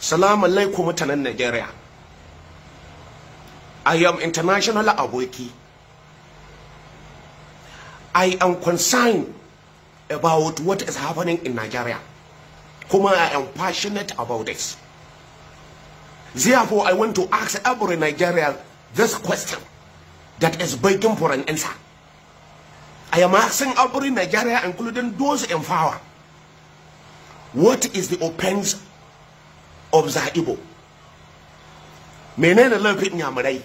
Salam alaikum mutanen Nigeria. I am international aboki. I am concerned about what is happening in Nigeria. Kuma, I am passionate about this. Therefore, I want to ask every Nigerian this question that is begging for an answer. I am asking every Nigerian, including those in power, what is the offense of the Igbo? Menene laifin Nyamurai?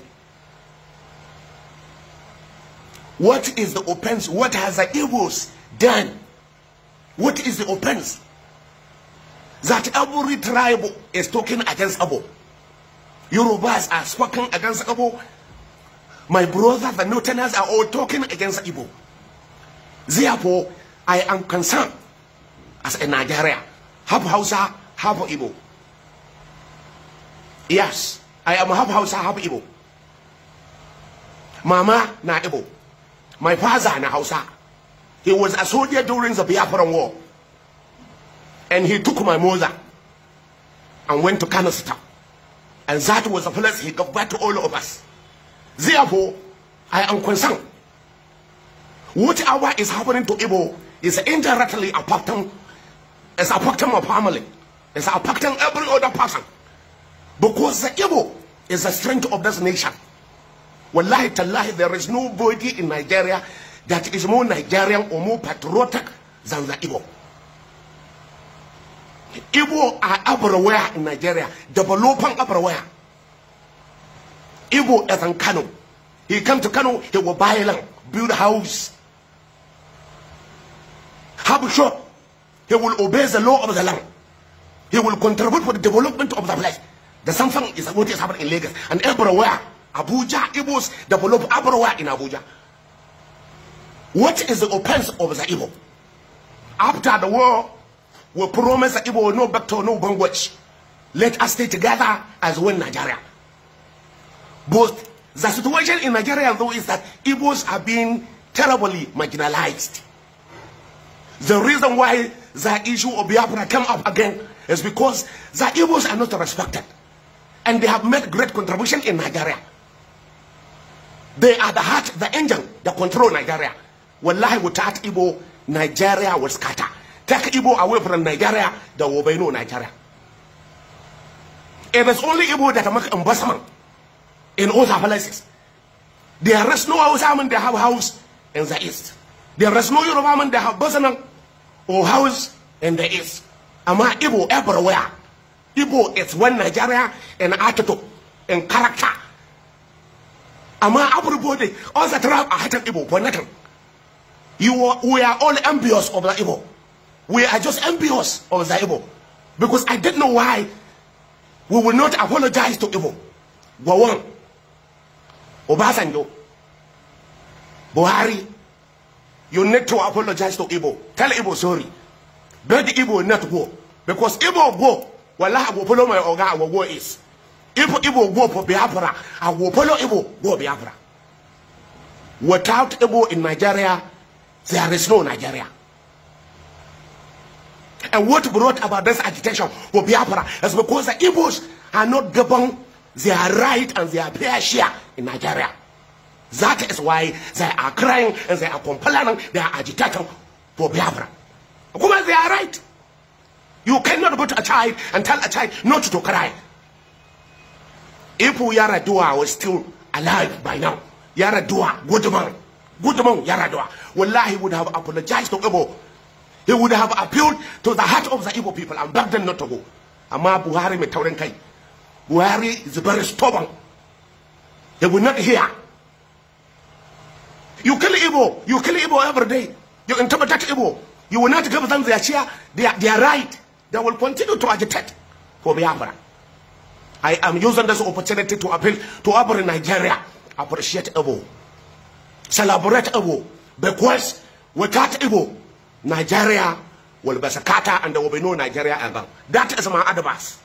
What is the offense? What has the Igbos done? What is the offense? That every tribe is talking against Igbo. Yorubas are speaking against Igbo. My brothers, the Northerners, are all talking against Igbo. Therefore, I am concerned as a Nigerian. Half Hausa, half Igbo. Yes, I am half Hausa, half Igbo. Mama na Igbo. My father na Hausa. He was a soldier during the Biafran War. And he took my mother and went to Kano State. And that was the place he gave back to all of us. Therefore, I am concerned. Whatever is happening to Igbo is indirectly affecting my family. It's affecting every other person. Because the Igbo is the strength of this nation. Wallahi tallahi, there is nobody in Nigeria that is more Nigerian or more patriotic than the Igbo. Igbo are everywhere in Nigeria, developing everywhere. Igbo is in Kano. He come to Kano, he will buy land, build a house, have a shop. He will obey the law of the land. He will contribute for the development of the place. The same thing is what is happening in Lagos and everywhere. Abuja, Igbos develop everywhere in Abuja. What is the offense of the Igbo? After the war, we promise the Igbo will no back to no language. Let us stay together as one Nigeria. But the situation in Nigeria, though, is that Igbos are being terribly marginalized. The reason why the issue of Biafra came up again is because the Igbos are not respected. And they have made great contribution in Nigeria. They are the heart, the engine that control Nigeria. Wallahi, without Igbo, Nigeria will scatter. Take Igbo away from Nigeria, there will be no Nigeria. It is only Igbo that make investment in other places. There is no Hausa, they have house in the east. There is no Yoruba, they have business or house in the east. Ama Igbo everywhere. Igbo is one Nigeria in attitude, in character. Ama everybody, all the tribe are hating Igbo for nothing. We are all envious of the Igbo. We are just envious of the Igbo. Because I didn't know why we will not apologize to Igbo. Gowon, Obasanjo, Buhari, you need to apologize to Igbo. Tell Igbo sorry. Beg the Igbo not to go. Because Igbo go, Wallah, I will follow my Oga, our war is. If Igbo go for Biafra, I will follow Igbo, go Biafra. Without Igbo in Nigeria, there is no Nigeria. And what brought about this agitation for Biafra is because the Igbos are not given their right and their fair share in Nigeria. That is why they are crying and they are complaining, they are agitating for Biafra. Because they are right. You cannot go to a child and tell a child not to cry. If Yaradua was still alive by now, Yaradua, good man, Yaradua, Wallahi would have apologized to Igbo. He would have appealed to the heart of the Igbo people and begged them not to go. Ama Buhari me taurenkai. Buhari is very stubborn. He will not hear. You kill Igbo every day. You interpret Igbo. You will not give them their share, their right. They will continue to agitate for Biafra. I am using this opportunity to appeal to every Nigeria. Appreciate Igbo. Celebrate Igbo. Because without Igbo, Nigeria will be scattered and there will be no Nigeria ever. That is my advice.